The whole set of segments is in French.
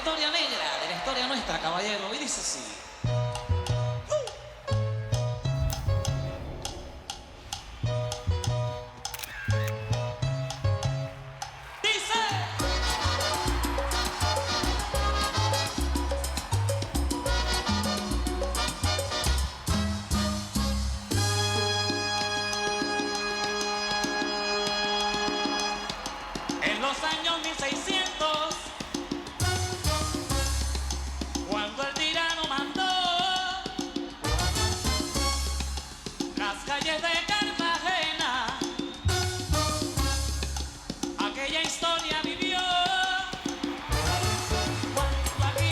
historia negra, de la historia nuestra, caballero. Y dice así. En los años 1600, cuando el tirano mandó las calles de Cartagena, aquella historia vivió. Cuando aquí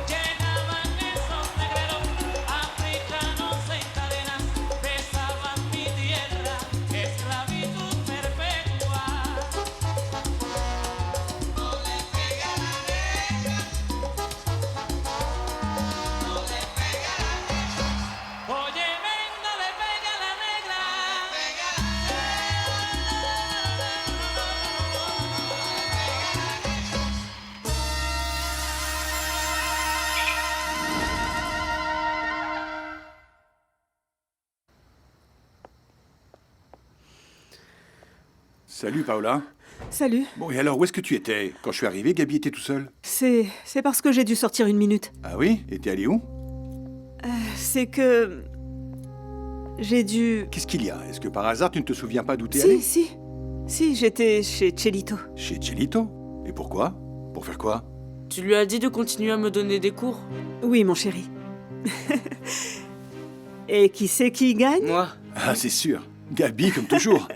llegaban esos negreros africanos en cadenas, besaban mi tierra, esclavitud perpetua. Oye, venga, le pega a la negra. Salut Paola. Salut. Bon, et alors, où est-ce que tu étais? Quand je suis arrivé, Gabi était tout seul. C'est parce que j'ai dû sortir une minute. Ah oui? Et t'es allé où? C'est que... J'ai dû... Qu'est-ce qu'il y a? Est-ce que par hasard, tu ne te souviens pas d'où t'es allé? Si, j'étais chez Chelito. Chez Chelito? Et pourquoi? Pour faire quoi? Tu lui as dit de continuer à me donner des cours? Oui, mon chéri. Et qui c'est qui gagne? Moi. Ah, c'est sûr. Gabi, comme toujours.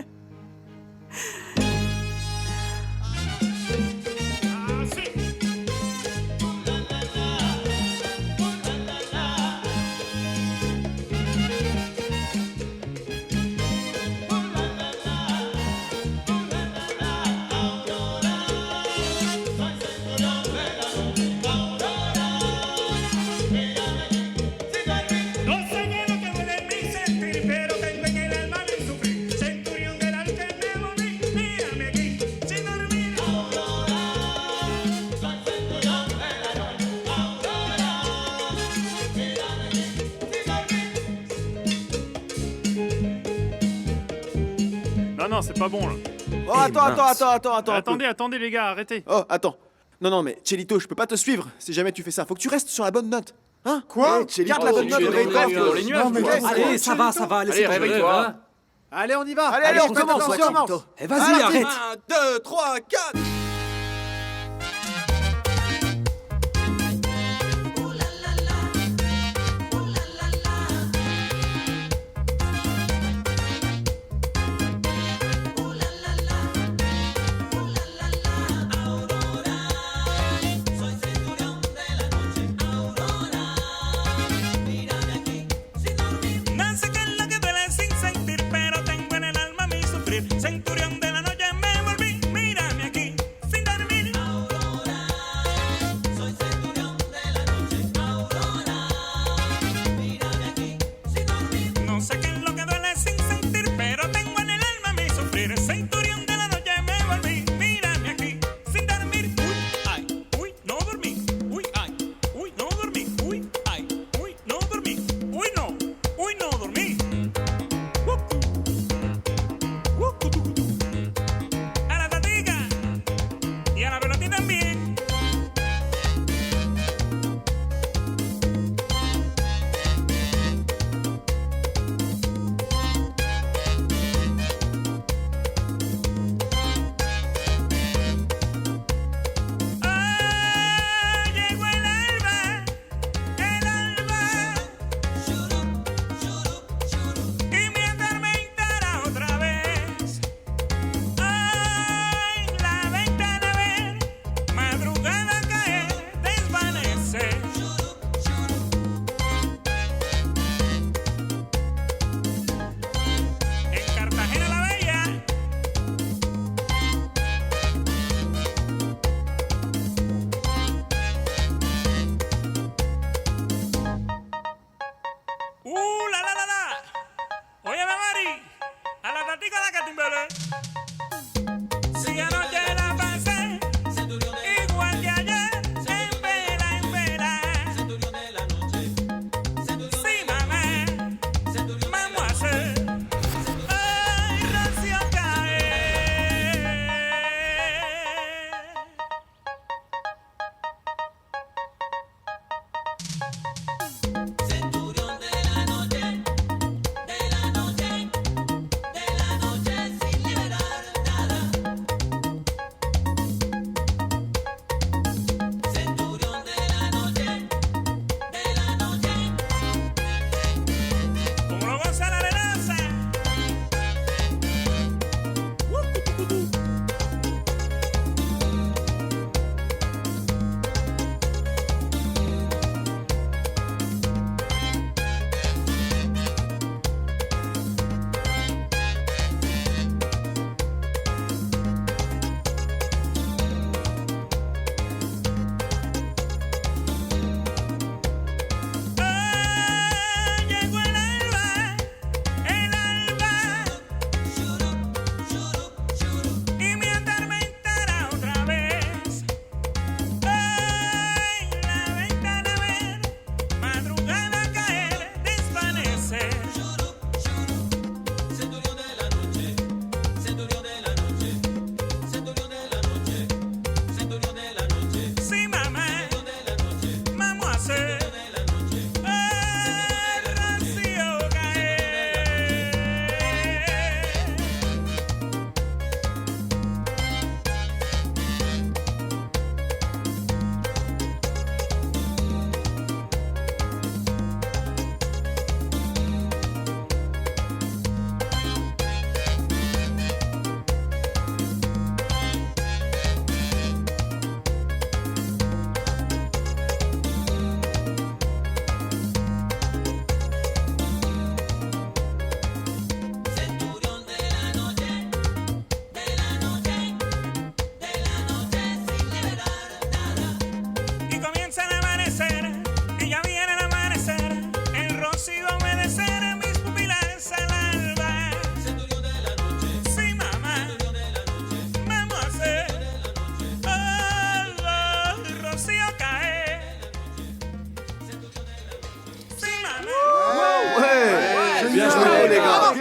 No sé qué es lo que duele en mi sentir, pero tengo en el alma mi sufrir. Centurión del al que me volví, mírame aquí, sin dormir. Aurora, soy centurión de la noche. Aurora, mírame aquí, sin dormir. Non, non, c'est pas bon là. Oh, attends. Attendez les gars, arrêtez. Oh, attends. Non, mais Chelito, je peux pas te suivre si jamais tu fais ça. Faut que tu restes sur la bonne note. Hein? Quoi? Garde la bonne note. dans les nuages. Non, mais qu'est-ce que- Allez, ça va, Allez, réveille-toi. Allez, on y va. Allez, on commence. Eh, vas-y, arrête. 1, 2, 3, 4. No sé qué es lo que duele sin sentir, pero tengo en el alma mi sufrir. Centurión de la noche me volví, mírame aquí, sin dormir. Aurora, soy centurión de la noche. Aurora, mírame aquí, sin dormir. No sé qué es lo que duele sin sentir, pero tengo en el alma mi sufrir. Centurión de la noche me volví, mírame aquí, sin dormir. Uy, ay, uy, no dormí. Uy, ay, uy, no dormí. Uy, ay, uy, no dormí. Uy, no. Uy, no dormí. A la tatica y a la pelotita también. Ah, llegó el alba. Y me atormentará otra vez. Ay, la ventana ver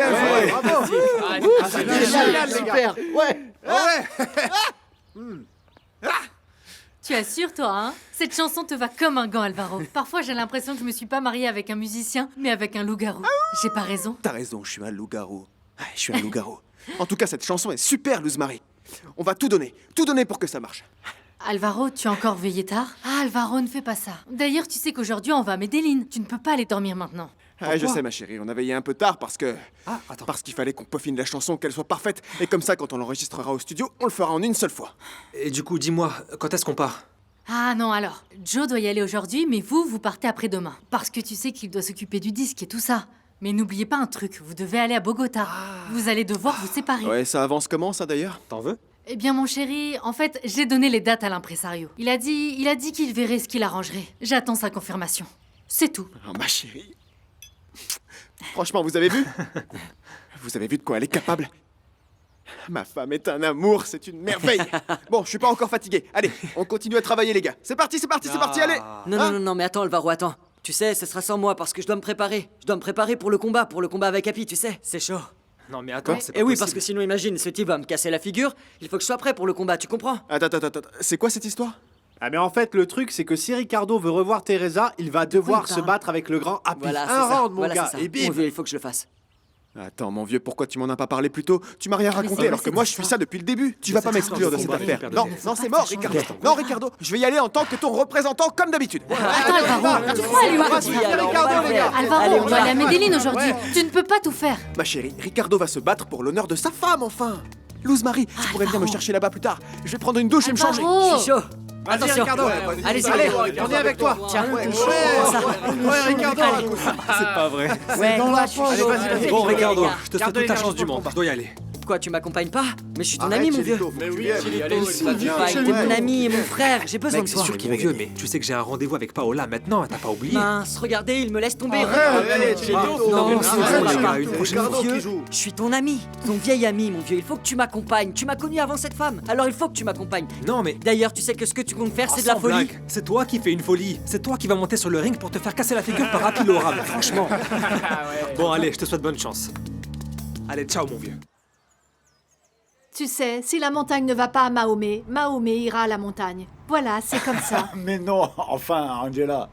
joué. Bravo. Génial, super. Ouais. Tu assures, toi, hein? Cette chanson te va comme un gant, Alvaro. Parfois, j'ai l'impression que je me suis pas mariée avec un musicien, mais avec un loup-garou. J'ai pas raison? T'as raison, je suis un loup-garou. Ouais, je suis un loup-garou. En tout cas, cette chanson est super, Luz Marie. On va tout donner pour que ça marche. Alvaro, tu as encore veillé tard? Ah, Alvaro, ne fais pas ça. D'ailleurs, tu sais qu'aujourd'hui, on va à Medellin. Tu ne peux pas aller dormir maintenant. Ah, je sais, ma chérie, on a veillé un peu tard parce que... Ah, attends. Parce qu'il fallait qu'on peaufine la chanson, qu'elle soit parfaite. Et comme ça, quand on l'enregistrera au studio, on le fera en une seule fois. Et du coup, dis-moi, quand est-ce qu'on part? Ah non, alors, Joe doit y aller aujourd'hui, mais vous partez après-demain. Parce que tu sais qu'il doit s'occuper du disque et tout ça. Mais n'oubliez pas un truc, vous devez aller à Bogota. Vous allez devoir vous séparer. Ouais, ça avance comment, ça, d'ailleurs? T'en veux? Eh bien, mon chéri, en fait, j'ai donné les dates à l'impresario. Il a dit qu'il verrait ce qu'il arrangerait. J'attends sa confirmation. C'est tout. Oh, ma chérie. Franchement, vous avez vu? Vous avez vu de quoi elle est capable? Ma femme est un amour, c'est une merveille. Bon, je suis pas encore fatigué. Allez, on continue à travailler, les gars. C'est parti, allez. Non, mais attends, Alvaro, attends. Tu sais, ce sera sans moi parce que je dois me préparer. Je dois me préparer pour le combat avec Happy, tu sais. C'est chaud. Non mais attends, c'est pas Et oui, possible. parce que sinon, imagine, ce type va me casser la figure. Il faut que je sois prêt pour le combat, tu comprends? Attends, c'est quoi cette histoire? Ah mais en fait le truc c'est que si Ricardo veut revoir Teresa, il va devoir se battre avec le grand Happy. Voilà, c'est un ça. round mon Voilà, gars, c'est ça. et bim. Mon vieux, il faut que je le fasse. Attends, mon vieux, pourquoi tu m'en as pas parlé plus tôt? Tu m'as rien raconté c'est alors que vrai, moi c'est je suis ça. ça depuis le début. Tu vas pas m'exclure de cette affaire. Père de Non, Jésus. non, c'est mort, Ricardo. Non, Ricardo, je vais y aller en tant que ton représentant comme d'habitude. Attends, Alvaro, tu crois aller où Vas-y, alors, on va le faire. Alvaro, Allez, on doit aller à Medellin aujourd'hui. Tu ne peux pas tout faire. Ma chérie, Ricardo va se battre pour l'honneur de sa femme, enfin. Luz Marie, tu pourrais venir me chercher là-bas plus tard. Je vais prendre une douche et me changer. Je suis chaud. Vas-y Attention. Ricardo. Allez-y, Allez, Ricardo. on est avec toi. Tiens, Ouais Ricardo. C'est pas vrai. Ouais, Dans la je suis poche. chaud. Allez, vas-y, Bon Ricardo, Les gars. je te souhaite Garde toute les la gars, chance je du te monde, prends je dois y aller. Quoi, tu m'accompagnes pas? Mais je suis ton Arrête, ami, mon vieux. Chelito, Mais faut que oui, tu viennes. Chelito, Tu vas être mon ami et mon frère. J'ai besoin Mec, de c'est toi. sûr qu'il mon vieux, mais tu sais que j'ai un rendez-vous avec Paola maintenant, t'as pas oublié? Mince, regardez, il me laisse tomber. Allez, Chelito. Non, c'est c'est vrai, vrai, les pas. gars, une prochaine Mon fois. vieux, je suis ton ami, ton vieil ami, mon vieux. Il faut que tu m'accompagnes. Tu m'as connu avant cette femme, alors il faut que tu m'accompagnes. Non mais... D'ailleurs, tu sais que ce que tu comptes faire, c'est de sans la folie. blague, c'est toi qui fais une folie. C'est toi qui vas monter sur le ring pour te faire casser la figure par Happy Laura, mais franchement. Bon allez, je te souhaite bonne chance. Allez, ciao mon vieux. Tu sais, si la montagne ne va pas à Mahomet, Mahomet ira à la montagne. Voilà, c'est comme ça. Mais non, enfin, Angela.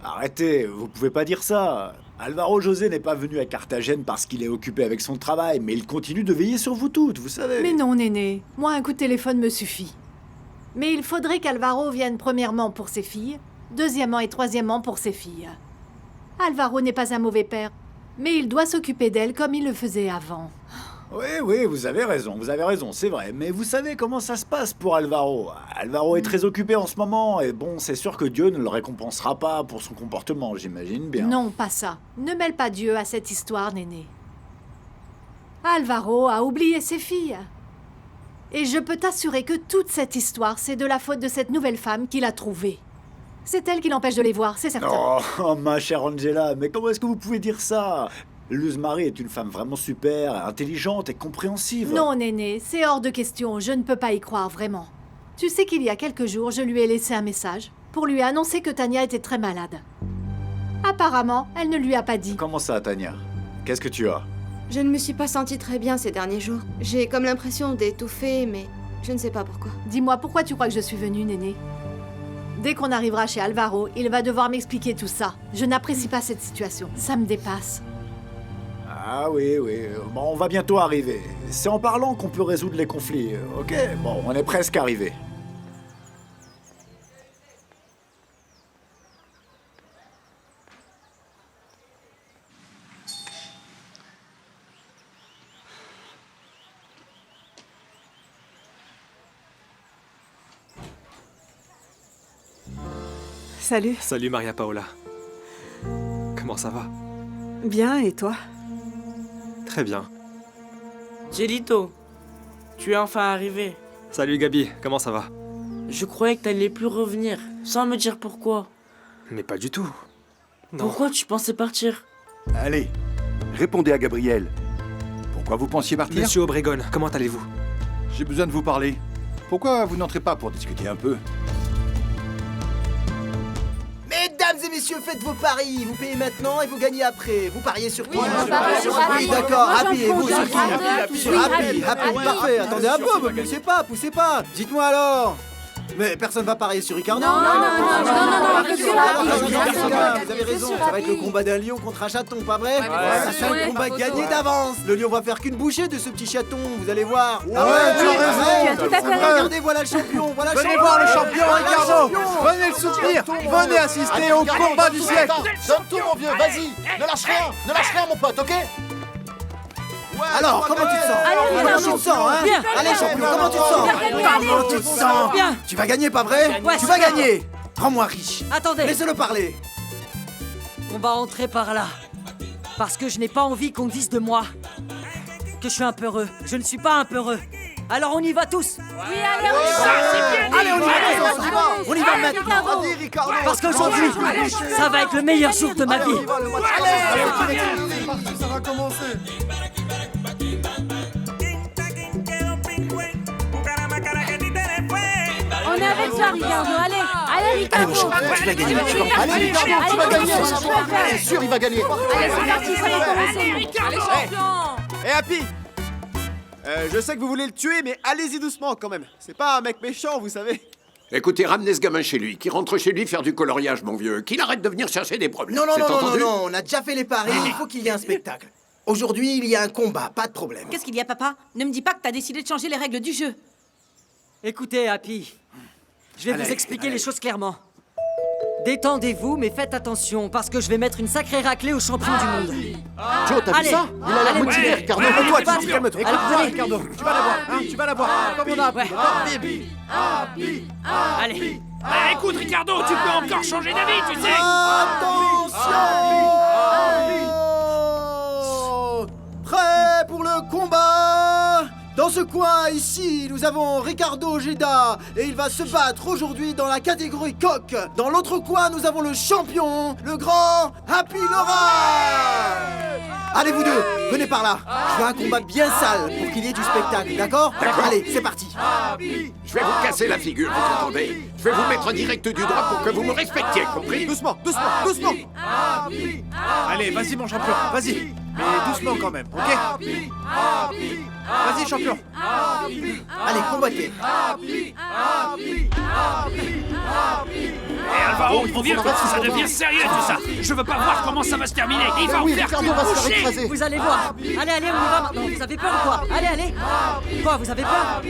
Arrêtez, vous pouvez pas dire ça. Alvaro José n'est pas venu à Carthagène parce qu'il est occupé avec son travail, mais il continue de veiller sur vous toutes, vous savez. Mais non, Néné, moi un coup de téléphone me suffit. Mais il faudrait qu'Alvaro vienne premièrement pour ses filles, deuxièmement et troisièmement pour ses filles. Alvaro n'est pas un mauvais père, mais il doit s'occuper d'elles comme il le faisait avant. Oui, vous avez raison, c'est vrai. Mais vous savez comment ça se passe pour Alvaro. Alvaro est très occupé en ce moment, et bon, c'est sûr que Dieu ne le récompensera pas pour son comportement, j'imagine bien. Non, pas ça. Ne mêle pas Dieu à cette histoire, Néné. Alvaro a oublié ses filles. Et je peux t'assurer que toute cette histoire, c'est de la faute de cette nouvelle femme qu'il a trouvée. C'est elle qui l'empêche de les voir, c'est certain. Oh, ma chère Angela, mais comment est-ce que vous pouvez dire ça? Luz Marie est une femme vraiment super, intelligente et compréhensive. Non, Néné, c'est hors de question, je ne peux pas y croire, vraiment. Tu sais qu'il y a quelques jours, je lui ai laissé un message pour lui annoncer que Tania était très malade. Apparemment, elle ne lui a pas dit. Comment ça, Tania? Qu'est-ce que tu as? Je ne me suis pas sentie très bien ces derniers jours. J'ai comme l'impression d'étouffer, mais je ne sais pas pourquoi. Dis-moi, pourquoi tu crois que je suis venue, Néné? Dès qu'on arrivera chez Alvaro, il va devoir m'expliquer tout ça. Je n'apprécie pas cette situation, ça me dépasse. Ah oui, bon, on va bientôt arriver. C'est en parlant qu'on peut résoudre les conflits, ok? Bon, on est presque arrivé. Salut. Salut Maria Paola. Comment ça va? Bien, et toi? Très bien. Chelito, tu es enfin arrivé. Salut Gabi, comment ça va? Je croyais que t'allais plus revenir, sans me dire pourquoi. Mais pas du tout. Non. Pourquoi tu pensais partir? Allez, répondez à Gabriel. Pourquoi vous pensiez partir? Monsieur Obregon, comment allez-vous? J'ai besoin de vous parler. Pourquoi vous n'entrez pas pour discuter un peu? Mesdames Mesdames et messieurs, faites vos paris. Vous payez maintenant et vous gagnez après. Vous pariez sur qui? Oui, d'accord. Happy, et vous sur qui? Happy, Sur Happy. Happy, parfait. Attendez un peu, poussez pas. Dites-moi alors. Mais personne va parier sur Ricardo. Non, Vous avez raison, ça va être le combat d'un lion contre un chaton, pas vrai? C'est un combat gagné d'avance. Le lion va faire qu'une bouchée de ce petit chaton, vous allez voir. Ah ouais, tu as raison. Regardez, voilà le champion, Venez voir le champion, Ricardo. Venez le soutenir. Venez assister au combat du siècle. Donne tout, mon vieux, vas-y. Ne lâche rien, mon pote, ok? Alors, comment tu te sens? Allez, tu te sens, hein? Bien. Allez, champion, comment tu te sens? Comment tu te sens? Bien. Tu vas gagner, pas vrai? Ouais, Tu vas super. gagner. Rends-moi riche. Attendez, Laissez-le parler. on va entrer par là. Parce que je n'ai pas envie qu'on dise de moi que je suis un peureux. Je ne suis pas un peureux. Alors on y va tous. Oui, allez, on y va. Allez, on y va. On y va Allez, maintenant. Ricardo. Vas-y, Ricardo. Parce qu'aujourd'hui, ça va être le meilleur jour de ma vie. Ça va commencer. On est avec toi, Ricardo. Allez, Ricardo. Tu vas gagner. Allez, Ricardo, tu vas gagner. C'est sûr, il va gagner. Allez, c'est parti, ça va commencer. Eh Happy, je sais que vous voulez le tuer, mais allez-y doucement quand même. C'est pas un mec méchant, vous savez. Écoutez, ramenez ce gamin chez lui, qui rentre chez lui faire du coloriage, mon vieux. Qu'il arrête de venir chercher des problèmes. Non, C'est entendu? on a déjà fait les paris, il faut qu'il y ait un spectacle. Aujourd'hui, il y a un combat, pas de problème. Qu'est-ce qu'il y a, papa? Ne me dis pas que t'as décidé de changer les règles du jeu. Écoutez, Happy, je vais vous expliquer les choses clairement. Détendez-vous, mais faites attention, parce que je vais mettre une sacrée raclée au champion du monde. Joe, t'as vu Allez. ça? Il a l'air Allez, motivé, ouais. Ricardo. Calme-toi, Allez, calme-toi. allez, Écoute-moi, allez. Ricardo. Tu vas l'avoir, hein, tu vas l'avoir. Comme on a appris. Ouais. Allez. Écoute, Ricardo, tu peux encore changer d'avis, tu sais. Attention! Prêt pour le combat? Dans ce coin ici, nous avons Ricardo Ojeda et il va se battre aujourd'hui dans la catégorie coq. Dans l'autre coin, nous avons le champion, le grand Happy Laura. Allez vous deux, venez par là. Je veux un combat bien sale pour qu'il y ait du spectacle, d'accord? Allez, c'est parti. Je vais vous casser la figure, vous entendez? Je vais vous mettre direct du droit pour que vous me respectiez, compris? Doucement. Allez, vas-y, mon champion. Vas-y. Mais doucement quand même, ok? Vas-y, champion. Allez, combattez. Et Alvaro, mon vieux, ça devient sérieux tout ça. Je veux pas voir comment ça va se terminer. Il va en Oui, faire Ricardo va se faire boucher. écraser. Vous allez voir. Allez, on y va maintenant. Vous avez peur ou quoi? Allez. Quoi, vous avez peur?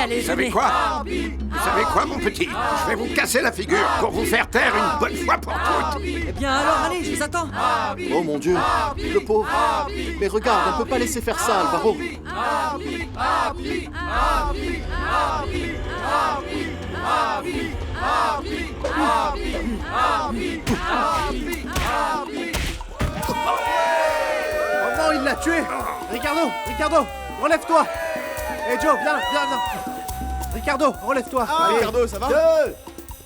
Allez, Vous savez venez. quoi? Vous savez quoi, mon petit? Je vais vous casser la figure pour vous faire taire une bonne fois pour toutes. Eh bien alors, allez, je vous attends. Oh mon Dieu, le pauvre. Mais regarde, on peut pas laisser faire ça, Alvaro. Oh non, il l'a tué. Ricardo, relève-toi. Eh Joe, viens. Ricardo, relève-toi. Allez, Ricardo, ça va?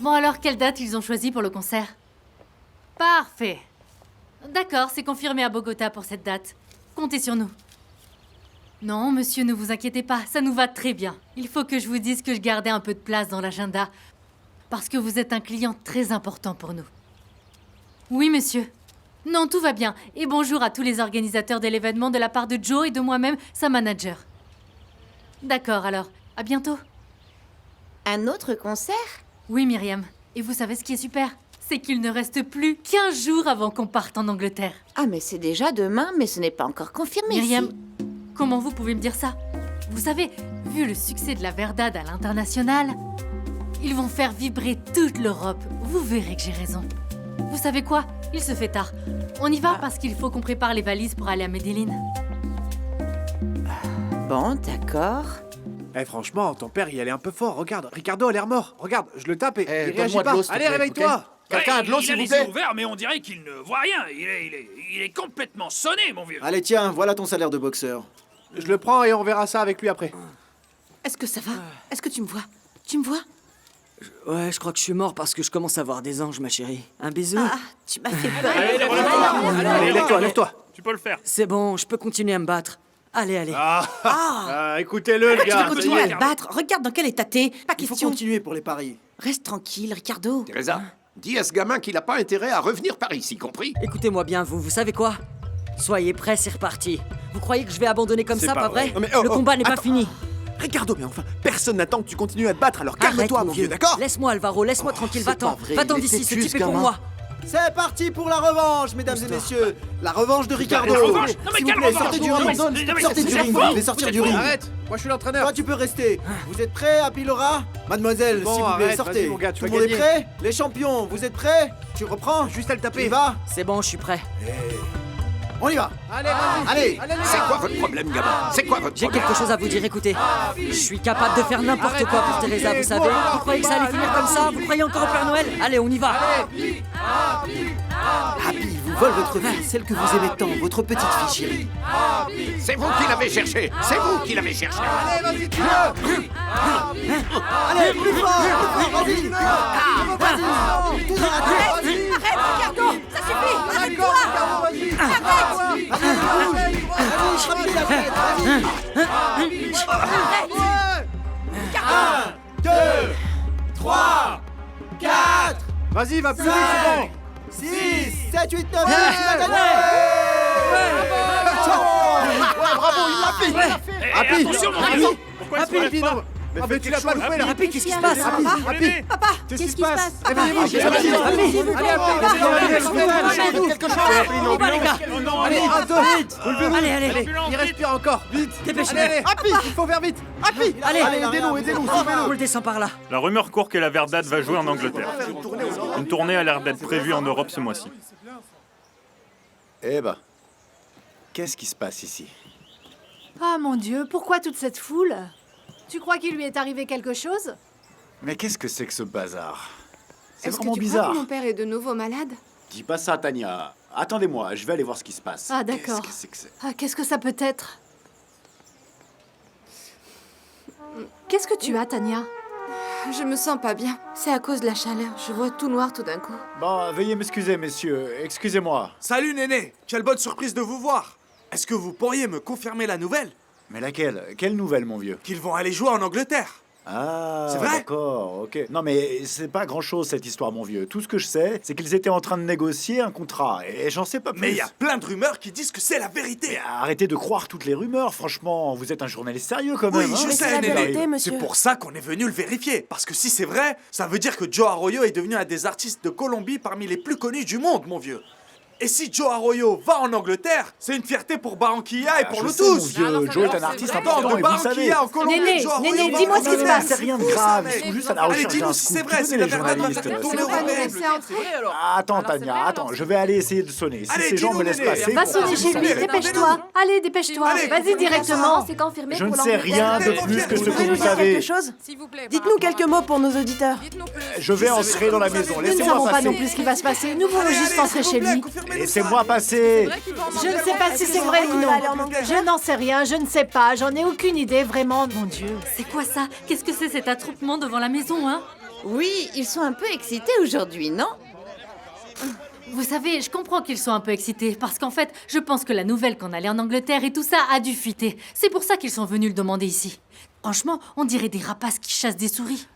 Bon alors, quelle date ils ont choisi pour le concert? Parfait. D'accord, c'est confirmé à Bogota pour cette date. Comptez sur nous. Non, monsieur, ne vous inquiétez pas, ça nous va très bien. Il faut que je vous dise que je gardais un peu de place dans l'agenda, parce que vous êtes un client très important pour nous. Oui, monsieur. Non, tout va bien. Et bonjour à tous les organisateurs de l'événement de la part de Joe et de moi-même, sa manager. D'accord, alors, à bientôt. Un autre concert? Oui, Myriam. Et vous savez ce qui est super? C'est qu'il ne reste plus qu'1 jour avant qu'on parte en Angleterre. Ah, mais c'est déjà demain, mais ce n'est pas encore confirmé. Myriam, comment vous pouvez me dire ça? Vous savez, vu le succès de la Verdad à l'international, ils vont faire vibrer toute l'Europe. Vous verrez que j'ai raison. Vous savez quoi? Il se fait tard. On y va parce qu'il faut qu'on prépare les valises pour aller à Medellín. Bon, d'accord. Eh franchement, ton père y allait un peu fort. Regarde, Ricardo a l'air mort. Regarde, je le tape et il donne-moi réagit de pas. l'eau, s'il te Allez, plaît, réveille-toi. ok? Quelqu'un a de l'eau, Il a s'il vous les plaît? yeux ouverts, mais on dirait qu'il ne voit rien. Il est complètement sonné, mon vieux. Allez, tiens, voilà ton salaire de boxeur. Je le prends et on verra ça avec lui après. Est-ce que ça va? Est-ce que tu me vois? Tu me vois? Ouais, je crois que je suis mort parce que je commence à voir des anges, ma chérie. Un bisou? Ah, tu m'as fait peur. Allez, lève-toi. Tu peux le faire. C'est bon, je peux continuer à me battre. Allez. Écoutez-le, le Tu gars. peux continuer à le battre. Regarde dans quel état t'es. Pas Il faut question. continuer pour les paris. Reste tranquille, Ricardo. Teresa, Dis à ce gamin qu'il n'a pas intérêt à revenir par ici, compris? Écoutez-moi bien, vous savez quoi? Soyez prêts, c'est reparti. Vous croyez que je vais abandonner comme ça, pas vrai? Non, mais, Le combat n'est pas fini. Ricardo, mais enfin, personne n'attend que tu continues à te battre, alors calme-toi, mon vieux, d'accord? Laisse-moi, Alvaro, laisse-moi tranquille, va-t'en. Va-t'en d'ici, ce type est pour moi. C'est parti pour la revanche, mesdames et messieurs. La revanche de Ricardo. La revanche? Non, mais S'il vous quelle plaît, revanche? sortez du ring. Sortez du ring, vous devez sortir du ring. Arrête. Moi, je suis l'entraîneur. Toi, tu peux rester. Vous êtes prêts, Apilora? Mademoiselle, Bon, s'il vous plaît, arrête, sortez. vas-y, mon gars, tu Tout le vas monde est gagner. prêt? Les champions, vous êtes prêts? Tu reprends? Juste à le taper. Il va? C'est bon, je suis prêt. On y va. Allez, vas-y. Allez. C'est quoi votre problème, gamin? C'est quoi votre J'ai problème? quelque chose à vous dire, écoutez. Je suis capable de faire n'importe quoi pour Teresa, vous savez. Vous croyez que ça allait finir comme ça? Vous croyez encore au Père Noël? Allez, on y va. Happy vous vole votre fille, celle que vous aimez tant, votre petite fille chérie. C'est vous qui l'avez cherché. C'est vous qui l'avez cherché. Allez, vas-y, tu veux. Allez, plus fort, vas-y. Vas-y. Tout dans la tête. Arrête, Ricardo! Ça suffit! D'accord, Arrête-toi! Ricardo, vas-y. Arrête! Allez, frappez la tête, vas-y. 1, 2, 3, 4, Vas-y, va plus vite, c'est bon. 6, 7, 8, 9, 10, tu vas gagner. Bravo, il l'a fait. Happy, attention, mon Happy, garçon. Pourquoi Happy, il se relève non. pas? Mais tu l'as pas loupé là. Happy, qu'est-ce qui se passe? Happy, Papa, qu'est-ce qui se se passe? Réveillez-vous, Happy, j'ai la vie. Happy, Allez, Happy, quelque chose. On y va, les gars. Allez, un, deux, relevez-vous. Allez. Il respire encore, vite. Dépêchez-vous. Allez, Happy, il faut faire vite. Happy, Allez. aidez-nous, On sauvez-nous. le descend par là. La rumeur court que la Verdad va jouer en Angleterre. Une tournée a l'air d'être prévue en Europe ce mois-ci. Eh ben, qu'est-ce qui se passe ici? Ah mon Dieu, pourquoi toute cette foule? Tu crois qu'il lui est arrivé quelque chose? Mais qu'est-ce que c'est que ce bazar? C'est Est-ce que vraiment tu bizarre. crois que mon père est de nouveau malade? Dis pas ça, Tania. Attendez-moi, je vais aller voir ce qui se passe. Ah d'accord. Qu'est-ce que c'est que c'est? Ah, qu'est-ce que ça peut être? Qu'est-ce que tu as, Tania? Je me sens pas bien. C'est à cause de la chaleur. Je vois tout noir tout d'un coup. Bon, veuillez m'excuser, messieurs. Excusez-moi. Salut Néné, quelle bonne surprise de vous voir. Est-ce que vous pourriez me confirmer la nouvelle? Mais laquelle? Quelle nouvelle, mon vieux? Qu'ils vont aller jouer en Angleterre. Ah, C'est vrai? d'accord, ok. Non, mais c'est pas grand-chose, cette histoire, mon vieux. Tout ce que je sais, c'est qu'ils étaient en train de négocier un contrat, et j'en sais pas plus. Mais il y a plein de rumeurs qui disent que c'est la vérité. Mais arrêtez de croire toutes les rumeurs, franchement. Vous êtes un journaliste sérieux, quand même. Oui, je hein. sais, Néné. C'est pour ça qu'on est venu le vérifier. Parce que si c'est vrai, ça veut dire que Joe Arroyo est devenu un des artistes de Colombie parmi les plus connus du monde, mon vieux. Et si Joe Arroyo va en Angleterre, c'est une fierté pour Barranquilla et pour je nous sais, tous. mon vieux, Joe est un artiste important, et vous le savez. En Colombie, Néné, Joe Arroyo Néné, va dis-moi en ce qui se Angleterre. passe. C'est rien de grave, ils sont juste à la Allez, recherche dis-nous d'un si scoop. c'est vrai, Tu si connais la les Verdad va journalistes. faire tourner Tu au vas nous réel. laisser entrer? Attends, Tania, attends, je vais aller essayer de sonner. Si Allez, ces gens me dis-nous, laissent Néné. passer... Va pour- sonner chez lui, dépêche-toi. Allez, dépêche-toi. Allez, Vas-y directement. C'est confirmé Je pour ne sais rien de Tellement plus fier que de ce vous que dire vous savez. quelque chose? S'il vous plaît. Dites-nous quelques mots pour nos auditeurs. Je vais entrer dans la maison, Nous ne laissez-moi savons pas non passer. plus ce qui va se passer. Nous voulons juste entrer chez lui. Laissez-moi passer. Je ne sais pas si c'est vrai ou non. Je n'en sais rien, je ne sais pas. J'en ai aucune idée, vraiment, mon Dieu. C'est quoi ça? Qu'est-ce que c'est cet attroupement devant la maison, hein? Oui, ils sont un peu excités aujourd'hui, non? Vous savez, je comprends qu'ils soient un peu excités, parce qu'en fait, je pense que la nouvelle qu'on allait en Angleterre et tout ça a dû fuiter. C'est pour ça qu'ils sont venus le demander ici. Franchement, on dirait des rapaces qui chassent des souris.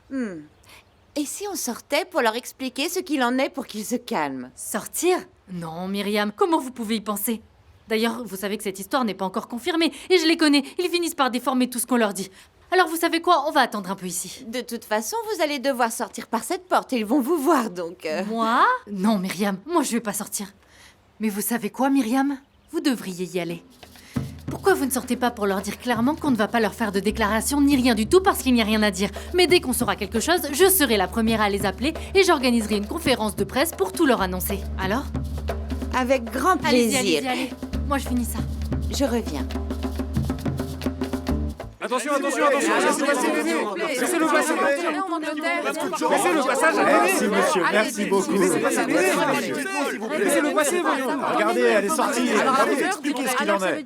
Et si on sortait pour leur expliquer ce qu'il en est pour qu'ils se calment? Sortir? Non, Myriam, comment vous pouvez y penser? D'ailleurs, vous savez que cette histoire n'est pas encore confirmée, et je les connais, ils finissent par déformer tout ce qu'on leur dit. Alors vous savez quoi? On va attendre un peu ici. De toute façon, vous allez devoir sortir par cette porte et ils vont vous voir, donc... Moi? Non, Myriam, moi je vais pas sortir. Mais vous savez quoi, Myriam? Vous devriez y aller. Pourquoi vous ne sortez pas pour leur dire clairement qu'on ne va pas leur faire de déclaration ni rien du tout parce qu'il n'y a rien à dire? Mais dès qu'on saura quelque chose, je serai la première à les appeler et j'organiserai une conférence de presse pour tout leur annoncer. Alors? Avec grand Allez-y, plaisir. allez-y, allez. Moi je finis ça. Je reviens. Attention, attention, attention. Laissez-le passer. Laissez-le passage à Merci, monsieur, merci beaucoup. Laissez-le passer, Regardez, elle est sortie. Regardez, expliquez ce qu'il en est.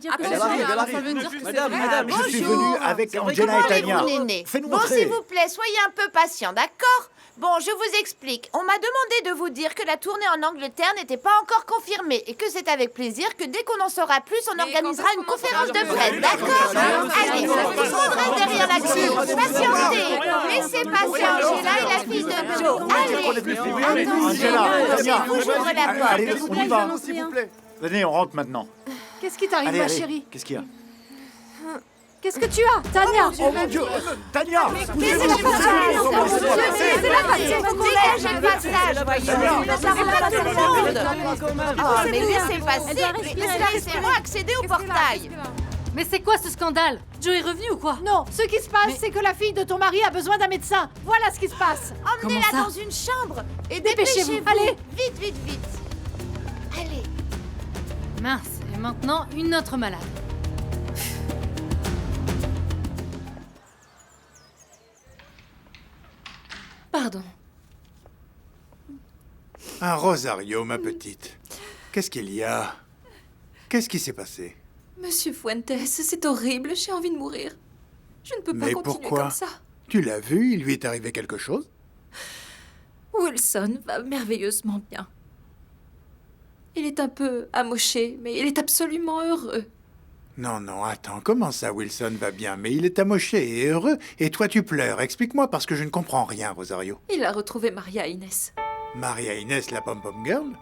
Madame, Je suis venu avec Angela et Tania. Parlez-vous, Néné. Fais-nous Bon, entrer. s'il vous plaît, soyez un peu patient, d'accord? Bon, je vous explique. On m'a demandé de vous dire que la tournée en Angleterre n'était pas encore confirmée et que c'est avec plaisir que dès qu'on en saura plus, on organisera une conférence de presse, d'accord? Allez, vous prendrez derrière la clé. Patientez. Laissez passer Angela et la fille de Bravo. Allez, Angela, Tania, j'ouvre la porte. allez, on y va. S'il vous plaît. Venez, on rentre maintenant. Qu'est-ce qui t'arrive, Allez, ma allez. chérie? Qu'est-ce qu'il y a? Qu'est-ce que tu as, Tania? Oh mon Dieu, Tania! Dégagez le passage, voyons. Oh, mais laissez passer. Laissez-moi accéder au portail. Mais c'est quoi ce scandale? Joe est revenu ou quoi? Non, ce qui se passe, c'est que la fille de ton mari a besoin d'un médecin. Voilà ce qui se passe. Emmenez-la dans une chambre et Dépêchez-vous. dépêchez-vous. Allez. Vite, vite, vite. Allez. Mince, et maintenant une autre malade. Pardon. Un Rosario, ma petite. Qu'est-ce qu'il y a? Qu'est-ce qui s'est passé? Monsieur Fuentes, c'est horrible, j'ai envie de mourir. Je ne peux pas Mais continuer pourquoi? comme ça. Tu l'as vu? Il lui est arrivé quelque chose? Wilson va merveilleusement bien. Il est un peu amoché, mais il est absolument heureux. Non, non, attends, comment ça, Wilson va bien? Mais il est amoché et heureux, et toi tu pleures. Explique-moi, parce que je ne comprends rien, Rosario. Il a retrouvé Maria Inès. Maria Inès, la pom-pom girl?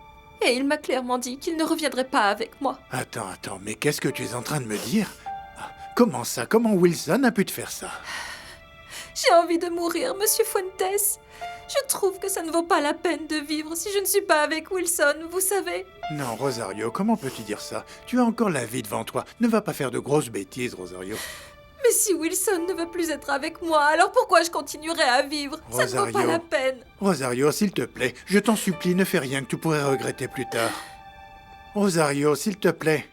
Et il m'a clairement dit qu'il ne reviendrait pas avec moi. Attends, mais qu'est-ce que tu es en train de me dire? Comment ça? Comment Wilson a pu te faire ça? J'ai envie de mourir, monsieur Fuentes. Je trouve que ça ne vaut pas la peine de vivre si je ne suis pas avec Wilson, vous savez. Non, Rosario, comment peux-tu dire ça? Tu as encore la vie devant toi. Ne va pas faire de grosses bêtises, Rosario. Mais si Wilson ne veut plus être avec moi, alors pourquoi je continuerai à vivre? Ça ne vaut pas Rosario. la peine. Rosario, s'il te plaît, je t'en supplie, ne fais rien que tu pourrais regretter plus tard. Rosario, s'il te plaît.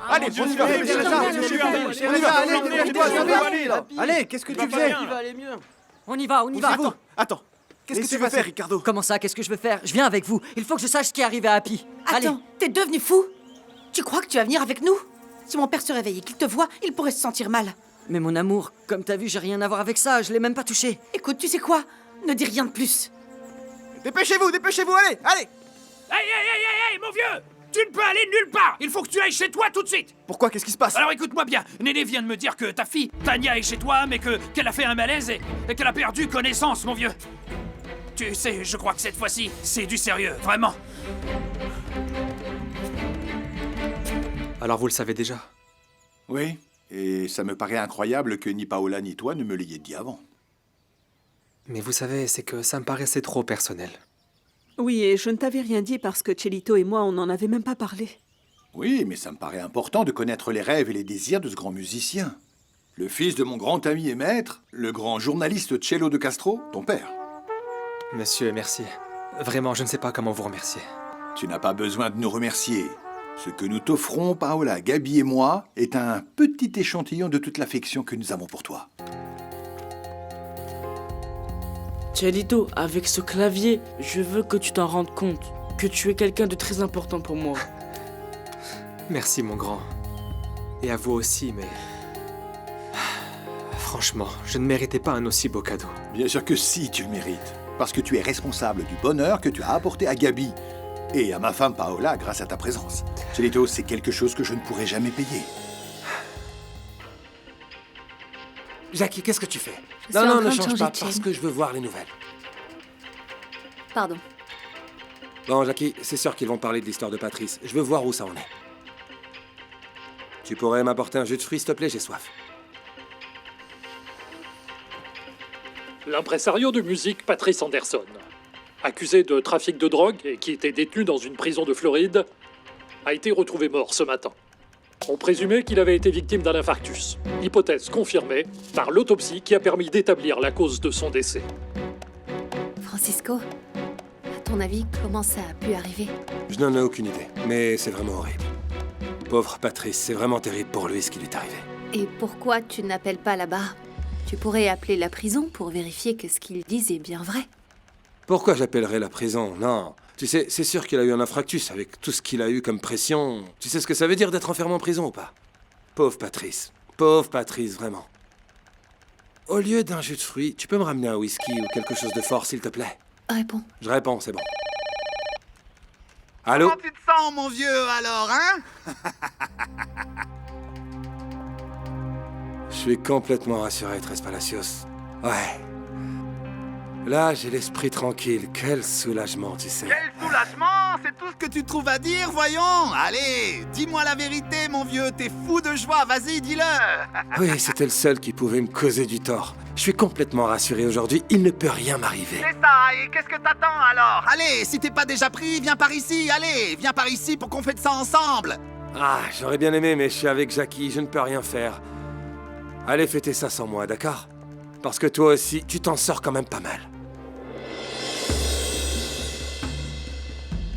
Allez, on y va, allez, qu'est-ce que tu faisais? On y va, on y va. Attends, qu'est-ce que tu veux faire, Ricardo? Comment ça, qu'est-ce que je veux faire? Je viens avec vous. Il faut que je sache ce qui est arrivé à Happy. Allez. Attends, t'es devenu fou? Tu crois que tu vas venir avec nous? Si mon père se réveille et qu'il te voit, il pourrait se sentir mal. Mais mon amour, comme t'as vu, j'ai rien à voir avec ça. Je l'ai même pas touché. Écoute, tu sais quoi? Ne dis rien de plus. Dépêchez-vous, allez, allez! Hey, mon vieux! Tu ne peux aller nulle part! Il faut que tu ailles chez toi tout de suite! Pourquoi? Qu'est-ce qui se passe? Alors écoute-moi bien, Néné vient de me dire que ta fille, Tania, est chez toi, mais qu'elle a fait un malaise et qu'elle a perdu connaissance, mon vieux. Tu sais, je crois que cette fois-ci, c'est du sérieux, vraiment. Alors vous le savez déjà? Oui, et ça me paraît incroyable que ni Paola ni toi ne me l'ayez dit avant. Mais vous savez, c'est que ça me paraissait trop personnel. Oui, et je ne t'avais rien dit parce que Chelito et moi, on n'en avait même pas parlé. Oui, mais ça me paraît important de connaître les rêves et les désirs de ce grand musicien. Le fils de mon grand ami et maître, le grand journaliste Cello de Castro, ton père. Monsieur, merci. Vraiment, je ne sais pas comment vous remercier. Tu n'as pas besoin de nous remercier. Ce que nous t'offrons, Paola, Gabi et moi, est un petit échantillon de toute l'affection que nous avons pour toi. Chelito, avec ce clavier, je veux que tu t'en rendes compte. Que tu es quelqu'un de très important pour moi. Merci, mon grand. Et à vous aussi, mais... Franchement, je ne méritais pas un aussi beau cadeau. Bien sûr que si, tu le mérites. Parce que tu es responsable du bonheur que tu as apporté à Gabi. Et à ma femme Paola grâce à ta présence. Chelito, c'est quelque chose que je ne pourrai jamais payer. Jackie, qu'est-ce que tu fais? Je suis en Non, train ne de change changer pas, de chaîne. parce que je veux voir les nouvelles. Pardon. Bon, Jackie, c'est sûr qu'ils vont parler de l'histoire de Patrice. Je veux voir où ça en est. Tu pourrais m'apporter un jus de fruits, s'il te plaît, j'ai soif. L'impresario de musique Patrice Anderson, accusé de trafic de drogue et qui était détenu dans une prison de Floride, a été retrouvé mort ce matin. On présumait qu'il avait été victime d'un infarctus, hypothèse confirmée par l'autopsie qui a permis d'établir la cause de son décès. Francisco, à ton avis, comment ça a pu arriver? Je n'en ai aucune idée, mais c'est vraiment horrible. Pauvre Patrice, c'est vraiment terrible pour lui ce qui lui est arrivé. Et pourquoi tu n'appelles pas là-bas? Tu pourrais appeler la prison pour vérifier que ce qu'ils disent est bien vrai. Pourquoi j'appellerais la prison? Non. Tu sais, c'est sûr qu'il a eu un infarctus avec tout ce qu'il a eu comme pression. Tu sais ce que ça veut dire d'être enfermé en prison ou pas? Pauvre Patrice, vraiment. Au lieu d'un jus de fruits, tu peux me ramener un whisky ou quelque chose de fort, s'il te plaît? Réponds. Je réponds, c'est bon. Allô? Comment tu te sens, mon vieux, alors, hein? Je suis complètement rassuré, Tres Palacios. Ouais. Là, j'ai l'esprit tranquille. Quel soulagement, tu sais. Quel soulagement! C'est tout ce que tu trouves à dire, voyons! Allez, dis-moi la vérité, mon vieux, t'es fou de joie, vas-y, dis-le! Oui, c'était le seul qui pouvait me causer du tort. Je suis complètement rassuré aujourd'hui, il ne peut rien m'arriver. C'est ça, et qu'est-ce que t'attends alors? Allez, si t'es pas déjà pris, viens par ici, allez! Viens par ici pour qu'on fête ça ensemble! Ah, j'aurais bien aimé, mais je suis avec Jackie, je ne peux rien faire. Allez fêter ça sans moi, d'accord? Parce que toi aussi, tu t'en sors quand même pas mal.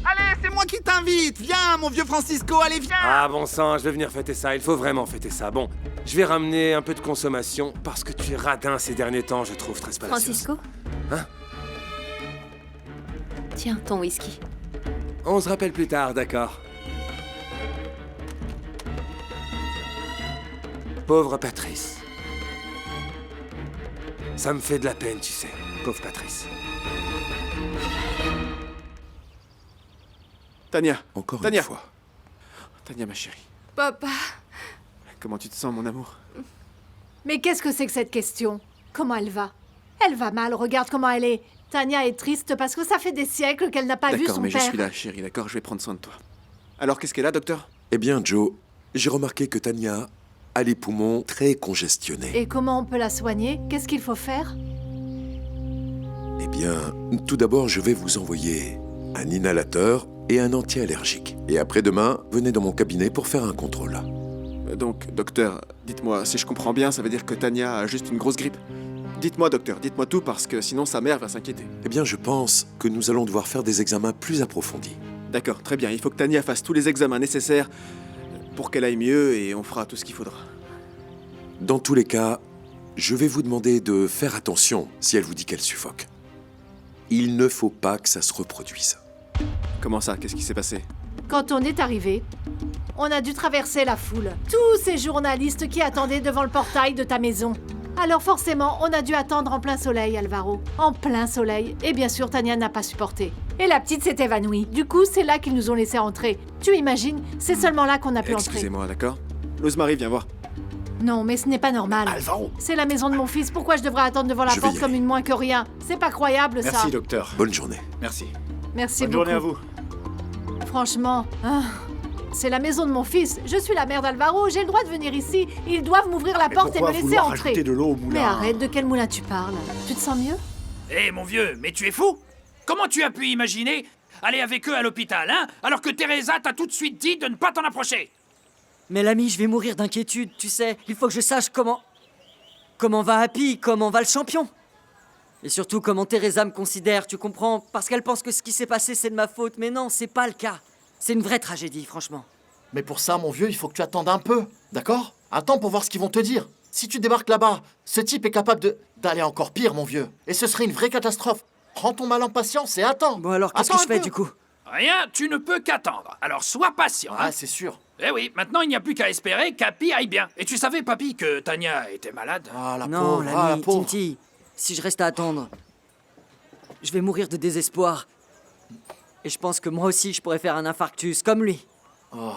Allez, c'est moi qui t'invite! Viens, mon vieux Francisco, allez, viens! Ah bon sang, je vais venir fêter ça, il faut vraiment fêter ça. Bon, je vais ramener un peu de consommation, parce que tu es radin ces derniers temps, je trouve, très spalacieuse. Francisco? Hein? Tiens, ton whisky. On se rappelle plus tard, d'accord? Pauvre Patrice. Ça me fait de la peine, tu sais, pauvre Patrice. Tania. Encore Tania. une fois. Tania, ma chérie. Papa. Comment tu te sens, mon amour? Mais qu'est-ce que c'est que cette question? Comment elle va? Elle va mal, regarde comment elle est. Tania est triste parce que ça fait des siècles qu'elle n'a pas vu D'accord, son mais père. je suis là, chérie, d'accord? Je vais prendre soin de toi. Alors, qu'est-ce qu'elle a, docteur? Eh bien, Joe, j'ai remarqué que Tania a les poumons très congestionnés. Et comment on peut la soigner? Qu'est-ce qu'il faut faire? Eh bien, tout d'abord, je vais vous envoyer un inhalateur et un anti-allergique. Et après-demain, venez dans mon cabinet pour faire un contrôle. Donc, docteur, dites-moi, si je comprends bien, ça veut dire que Tania a juste une grosse grippe? Dites-moi, docteur, dites-moi tout, parce que sinon sa mère va s'inquiéter. Eh bien, je pense que nous allons devoir faire des examens plus approfondis. D'accord, très bien. Il faut que Tania fasse tous les examens nécessaires pour qu'elle aille mieux et on fera tout ce qu'il faudra. Dans tous les cas, je vais vous demander de faire attention si elle vous dit qu'elle suffoque. Il ne faut pas que ça se reproduise. Comment ça? Qu'est-ce qui s'est passé? Quand on est arrivé, on a dû traverser la foule. Tous ces journalistes qui attendaient devant le portail de ta maison. Alors forcément, on a dû attendre en plein soleil, Alvaro. En plein soleil. Et bien sûr, Tania n'a pas supporté. Et la petite s'est évanouie. Du coup, c'est là qu'ils nous ont laissé entrer. Tu imagines? C'est seulement là qu'on a pu entrer. Excusez-moi, d'accord? Rosemary, viens voir. Non, mais ce n'est pas normal. Alvaro. C'est la maison de mon fils. Pourquoi je devrais attendre devant la Je vais porte y comme une moins que rien? C'est pas croyable, ça. Merci, docteur. Bonne journée. Merci. Merci Bonne beaucoup. journée à vous. Franchement, c'est la maison de mon fils. Je suis la mère d'Alvaro. J'ai le droit de venir ici. Ils doivent m'ouvrir la porte et me laisser entrer. Rajouter de l'eau au moulin? Mais arrête, de quel moulin tu parles? Tu te sens mieux? Hé, mon vieux, mais tu es fou? Comment tu as pu imaginer aller avec eux à l'hôpital, hein? Alors que Teresa t'a tout de suite dit de ne pas t'en approcher. Mais l'ami, je vais mourir d'inquiétude, tu sais. Il faut que je sache comment va Happy, comment va le champion. Et surtout comment Teresa me considère, tu comprends? Parce qu'elle pense que ce qui s'est passé, c'est de ma faute. Mais non, c'est pas le cas. C'est une vraie tragédie, franchement. Mais pour ça, mon vieux, il faut que tu attendes un peu, d'accord? Attends pour voir ce qu'ils vont te dire. Si tu débarques là-bas, ce type est capable d'aller encore pire, mon vieux. Et ce serait une vraie catastrophe. Prends ton mal en patience et attends. Bon alors, qu'est-ce que je fais du coup? Rien, tu ne peux qu'attendre. Alors sois patient. Ah, hein. c'est sûr. Eh oui, maintenant il n'y a plus qu'à espérer qu'Happy aille bien. Et tu savais, papy, que Tania était malade? Ah, la Non, pauvre, ah, la l'ami, pauvre. Tinty, si je reste à attendre, je vais mourir de désespoir. Et je pense que moi aussi, je pourrais faire un infarctus, comme lui. Oh,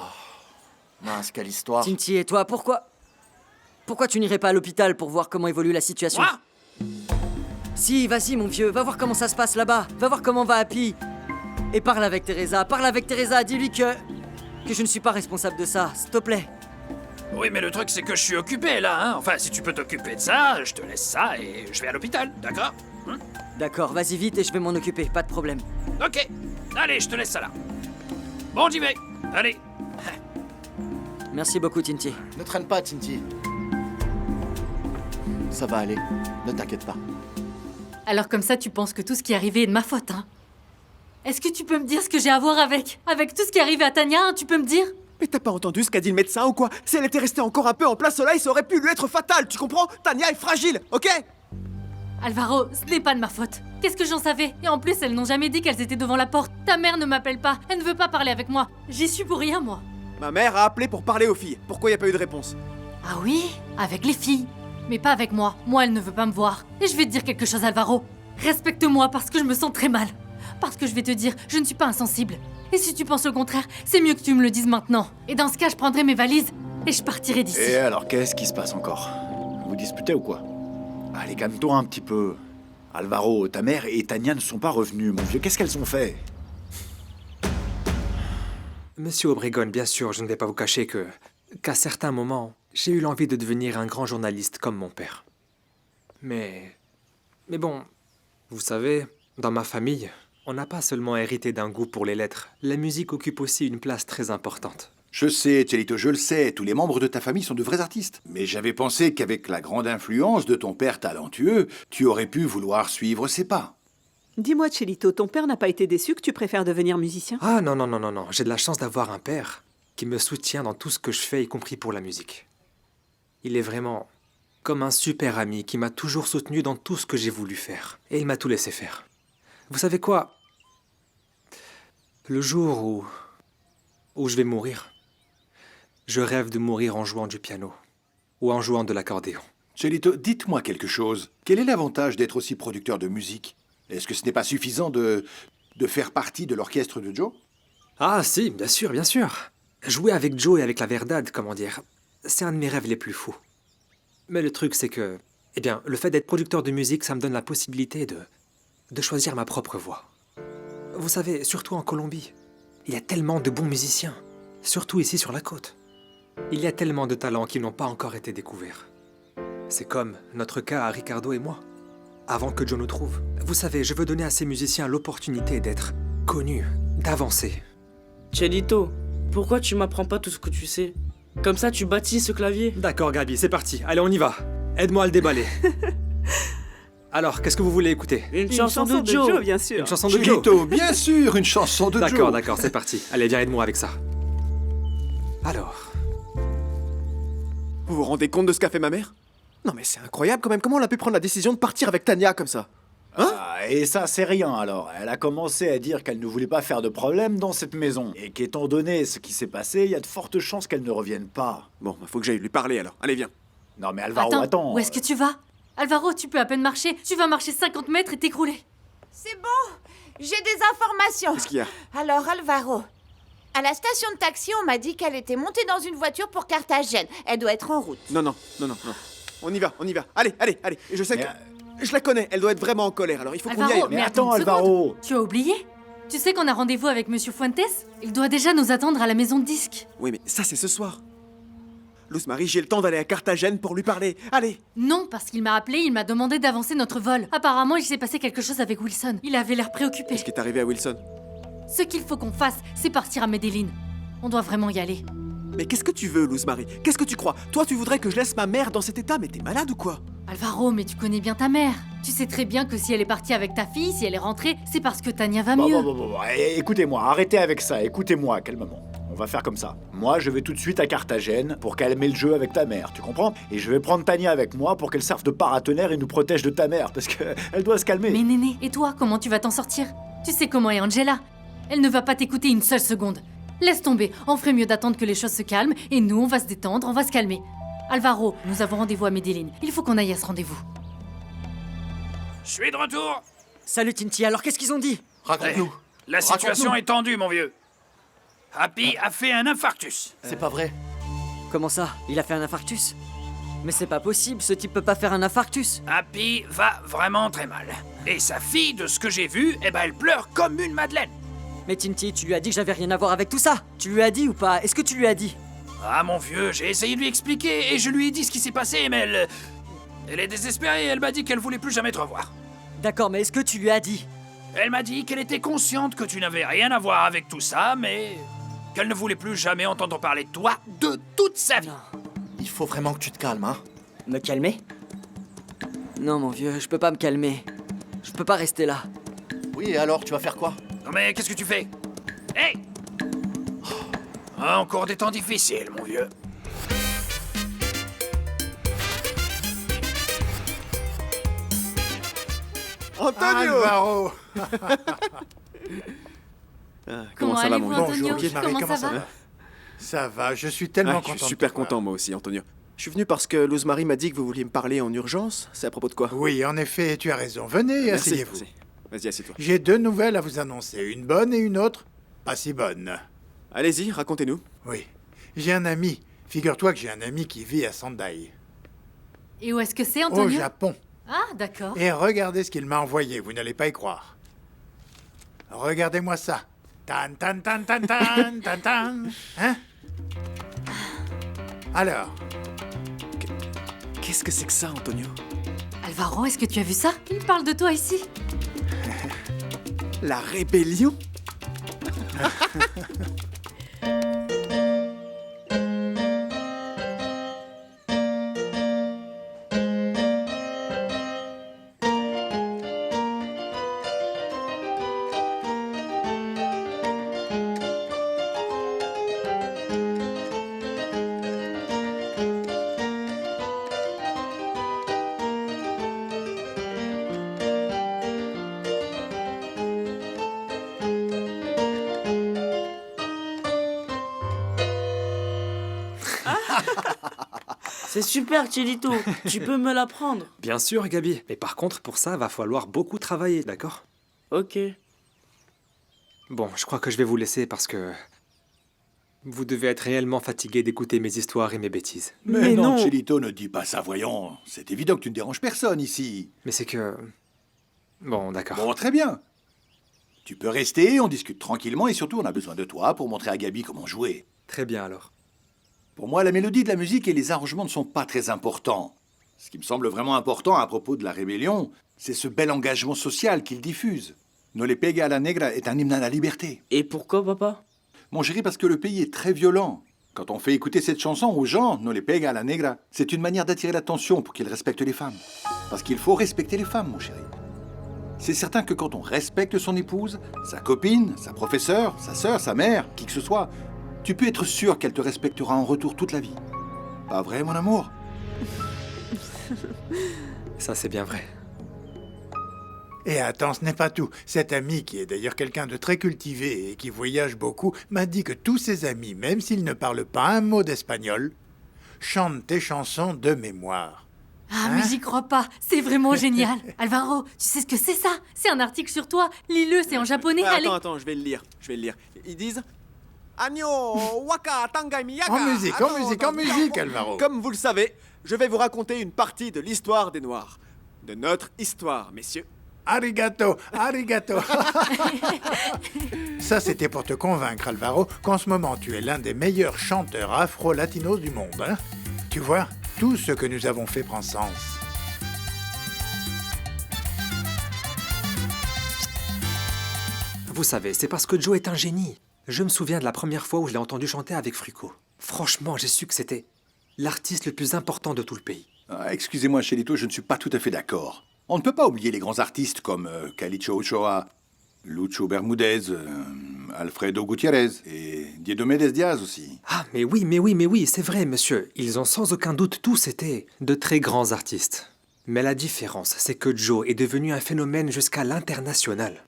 mince, quelle histoire. Tinty, et toi, pourquoi tu n'irais pas à l'hôpital pour voir comment évolue la situation? Moi? Si, vas-y, mon vieux, va voir comment ça se passe là-bas. Va voir comment va Happy. Et parle avec Teresa, dis-lui que je ne suis pas responsable de ça, s'il te plaît. Oui, mais le truc, c'est que je suis occupé, là, hein. Enfin, si tu peux t'occuper de ça, je te laisse ça et je vais à l'hôpital, d'accord? D'accord, vas-y vite et je vais m'en occuper, pas de problème. Ok. Allez, je te laisse ça là. Bon, j'y vais. Allez. Merci beaucoup, Tinty. Ne traîne pas, Tinty. Ça va aller, ne t'inquiète pas. Alors comme ça, tu penses que tout ce qui est arrivé est de ma faute, hein? Est-ce que tu peux me dire ce que j'ai à voir avec tout ce qui est arrivé à Tania, hein, tu peux me dire? Mais t'as pas entendu ce qu'a dit le médecin ou quoi? Si elle était restée encore un peu en plein soleil, ça aurait pu lui être fatal, tu comprends? Tania est fragile, ok? Alvaro, ce n'est pas de ma faute. Qu'est-ce que j'en savais? Et en plus, elles n'ont jamais dit qu'elles étaient devant la porte. Ta mère ne m'appelle pas, elle ne veut pas parler avec moi. J'y suis pour rien, moi. Ma mère a appelé pour parler aux filles. Pourquoi y a pas eu de réponse? Ah oui? Avec les filles. Mais pas avec moi. Moi, elle ne veut pas me voir. Et je vais te dire quelque chose, Alvaro. Respecte-moi parce que je me sens très mal. Parce que je vais te dire, je ne suis pas insensible. Et si tu penses le contraire, c'est mieux que tu me le dises maintenant. Et dans ce cas, je prendrai mes valises et je partirai d'ici. Et alors, qu'est-ce qui se passe encore? Vous disputez ou quoi? Allez, calme-toi un petit peu. Alvaro, ta mère et Tania ne sont pas revenues, mon vieux. Qu'est-ce qu'elles ont fait? Monsieur Obregon, bien sûr, je ne vais pas vous cacher qu'à certains moments, j'ai eu l'envie de devenir un grand journaliste comme mon père. Mais bon, vous savez, dans ma famille, on n'a pas seulement hérité d'un goût pour les lettres. La musique occupe aussi une place très importante. Je sais, Chelito, je le sais, tous les membres de ta famille sont de vrais artistes. Mais j'avais pensé qu'avec la grande influence de ton père talentueux, tu aurais pu vouloir suivre ses pas. Dis-moi, Chelito, ton père n'a pas été déçu que tu préfères devenir musicien? Ah non, non, non, non, non, j'ai de la chance d'avoir un père qui me soutient dans tout ce que je fais, y compris pour la musique. Il est vraiment comme un super ami qui m'a toujours soutenu dans tout ce que j'ai voulu faire. Et il m'a tout laissé faire. Vous savez quoi? Le jour où je vais mourir, je rêve de mourir en jouant du piano ou en jouant de l'accordéon. Chelito, dites-moi quelque chose. Quel est l'avantage d'être aussi producteur de musique? Est-ce que ce n'est pas suffisant de faire partie de l'orchestre de Joe? Ah si, bien sûr, bien sûr. Jouer avec Joe et avec la Verdad, comment dire, c'est un de mes rêves les plus fous. Mais le truc, c'est que, eh bien, le fait d'être producteur de musique, ça me donne la possibilité de choisir ma propre voie. Vous savez, surtout en Colombie, il y a tellement de bons musiciens, surtout ici sur la côte. Il y a tellement de talents qui n'ont pas encore été découverts. C'est comme notre cas à Ricardo et moi, avant que Joe nous trouve. Vous savez, je veux donner à ces musiciens l'opportunité d'être connus, d'avancer. Chelito, pourquoi tu m'apprends pas tout ce que tu sais? Comme ça, tu bâtis ce clavier. D'accord, Gabi, c'est parti. Allez, on y va. Aide-moi à le déballer. Alors, qu'est-ce que vous voulez écouter? Une chanson de Joe, bien sûr. Une chanson de Joe. Chelito, bien sûr, une chanson de Joe. D'accord, d'accord, c'est parti. Allez, viens, aide-moi avec ça. Alors... Vous vous rendez compte de ce qu'a fait ma mère? Non mais c'est incroyable quand même, comment elle a pu prendre la décision de partir avec Tania comme ça? Hein? Et ça, c'est rien alors. Elle a commencé à dire qu'elle ne voulait pas faire de problème dans cette maison. Et qu'étant donné ce qui s'est passé, il y a de fortes chances qu'elle ne revienne pas. Bon, faut que j'aille lui parler alors. Allez, viens. Non mais Alvaro, attends. Où est-ce que tu vas? Alvaro, tu peux à peine marcher. Tu vas marcher 50 mètres et t'écrouler. C'est bon, j'ai des informations. Qu'est-ce qu'il y a? Alors, Alvaro, à la station de taxi, on m'a dit qu'elle était montée dans une voiture pour Carthagène. Elle doit être en route. Non. On y va. Allez. Je sais que... Je la connais, elle doit être vraiment en colère, alors il faut qu'on y aille. Alvaro, mais attends, Alvaro. Tu as oublié? Tu sais qu'on a rendez-vous avec Monsieur Fuentes? Il doit déjà nous attendre à la maison de disques. Oui, mais ça, c'est ce soir. Luz Marie, j'ai le temps d'aller à Carthagène pour lui parler. Allez! Non, parce qu'il m'a appelé, il m'a demandé d'avancer notre vol. Apparemment, il s'est passé quelque chose avec Wilson. Il avait l'air préoccupé. Qu'est-ce qui est arrivé à Wilson? Ce qu'il faut qu'on fasse, c'est partir à Medellin. On doit vraiment y aller. Mais qu'est-ce que tu veux, Luz Marie? Qu'est-ce que tu crois? Toi, tu voudrais que je laisse ma mère dans cet état, mais t'es malade ou quoi? Alvaro, mais tu connais bien ta mère. Tu sais très bien que si elle est partie avec ta fille, si elle est rentrée, c'est parce que Tania va mieux. Bon. Écoutez-moi, arrêtez avec ça. Écoutez-moi, calmement. On va faire comme ça. Moi, je vais tout de suite à Carthagène pour calmer le jeu avec ta mère, tu comprends? Et je vais prendre Tania avec moi pour qu'elle serve de paratonnerre et nous protège de ta mère, parce qu'elle doit se calmer. Mais Néné, et toi, comment tu vas t'en sortir? Tu sais comment est Angela. Elle ne va pas t'écouter une seule seconde. Laisse tomber, on ferait mieux d'attendre que les choses se calment, et nous, on va se détendre, on va se calmer. Alvaro, nous avons rendez-vous à Medellin. Il faut qu'on aille à ce rendez-vous. Je suis de retour. Salut Tinty, alors qu'est-ce qu'ils ont dit? Raconte-nous. La situation Raconte-nous. est tendue, mon vieux. Happy a fait un infarctus. C'est pas vrai. Comment ça? Il a fait un infarctus? Mais c'est pas possible, ce type peut pas faire un infarctus. Happy va vraiment très mal. Et sa fille, de ce que j'ai vu, elle pleure comme une madeleine. Mais Tinty, tu lui as dit que j'avais rien à voir avec tout ça. Tu lui as dit ou pas? Est-ce que tu lui as dit? Ah, mon vieux, j'ai essayé de lui expliquer et je lui ai dit ce qui s'est passé, mais elle est désespérée. Elle m'a dit qu'elle voulait plus jamais te revoir. D'accord, mais est-ce que tu lui as dit? Elle m'a dit qu'elle était consciente que tu n'avais rien à voir avec tout ça, mais qu'elle ne voulait plus jamais entendre parler de toi de toute sa vie. Il faut vraiment que tu te calmes, hein. Me calmer? Non, mon vieux, je peux pas me calmer. Je peux pas rester là. Oui, et alors, tu vas faire quoi? Non mais qu'est-ce que tu fais? Hey! Encore des temps difficiles, mon vieux. Antonio! Alvaro! Comment ça va, mon vieux? Antonio? Bonjour, Marie, Comment comment ça ça va? va? Ça va, je suis tellement content. Je suis super content, moi aussi, Antonio. Je suis venu parce que Luz Marie m'a dit que vous vouliez me parler en urgence. C'est à propos de quoi? Oui, en effet, tu as raison. Venez, Merci, asseyez-vous. merci. Vas-y, assieds-toi. J'ai deux nouvelles à vous annoncer. Une bonne et une autre pas si bonne. Allez-y, racontez-nous. Oui. J'ai un ami. Figure-toi que j'ai un ami qui vit à Sendai. Et où est-ce que c'est, Au Antonio? Japon. Ah, d'accord. Et regardez ce qu'il m'a envoyé, vous n'allez pas y croire. Regardez-moi ça. Tan tan tan tan tan tan tan. Hein? Alors, Qu'est-ce que c'est que ça, Antonio? Alvaro, est-ce que tu as vu ça? Il parle de toi ici. La rébellion? C'est super, Chelito. Tu peux me l'apprendre. Bien sûr, Gabi. Mais par contre, pour ça, va falloir beaucoup travailler, d'accord? Ok. Bon, je crois que je vais vous laisser parce que... Vous devez être réellement fatigué d'écouter mes histoires et mes bêtises. Mais non, Chelito, ne dis pas ça, voyons. C'est évident que tu ne déranges personne ici. Mais c'est que... Bon, d'accord. Bon, très bien. Tu peux rester, on discute tranquillement et surtout, on a besoin de toi pour montrer à Gabi comment jouer. Très bien, alors. Pour moi, la mélodie de la musique et les arrangements ne sont pas très importants. Ce qui me semble vraiment important à propos de la rébellion, c'est ce bel engagement social qu'il diffuse. No le pega a la negra est un hymne à la liberté. Et pourquoi, papa? Mon chéri, parce que le pays est très violent. Quand on fait écouter cette chanson aux gens, No le pega a la negra, c'est une manière d'attirer l'attention pour qu'ils respectent les femmes. Parce qu'il faut respecter les femmes, mon chéri. C'est certain que quand on respecte son épouse, sa copine, sa professeure, sa sœur, sa mère, qui que ce soit, tu peux être sûr qu'elle te respectera en retour toute la vie. Pas vrai, mon amour? Ça, c'est bien vrai. et attends, ce n'est pas tout. Cet ami, qui est d'ailleurs quelqu'un de très cultivé et qui voyage beaucoup, m'a dit que tous ses amis, même s'ils ne parlent pas un mot d'espagnol, chantent tes chansons de mémoire. Ah, mais j'y crois pas. C'est vraiment génial. Alvaro, tu sais ce que c'est ça? C'est un article sur toi. Lis-le, c'est en japonais. Allez. Attends, je vais le lire. Ils disent... Agno, waka, tangai, miyaka. En musique, Alvaro. Comme vous le savez, je vais vous raconter une partie de l'histoire des Noirs. De notre histoire, messieurs. Arigato, arigato. Ça, c'était pour te convaincre, Alvaro, qu'en ce moment, tu es l'un des meilleurs chanteurs afro-latinos du monde. Hein? Tu vois, tout ce que nous avons fait prend sens. Vous savez, c'est parce que Joe est un génie. Je me souviens de la première fois où je l'ai entendu chanter avec Fruco. Franchement, j'ai su que c'était l'artiste le plus important de tout le pays. Ah, excusez-moi, Chelito, je ne suis pas tout à fait d'accord. On ne peut pas oublier les grands artistes comme Calicho Ochoa, Lucho Bermudez, Alfredo Gutiérrez et Diomedes Diaz aussi. Ah, mais oui, c'est vrai, monsieur. Ils ont sans aucun doute tous été de très grands artistes. Mais la différence, c'est que Joe est devenu un phénomène jusqu'à l'international.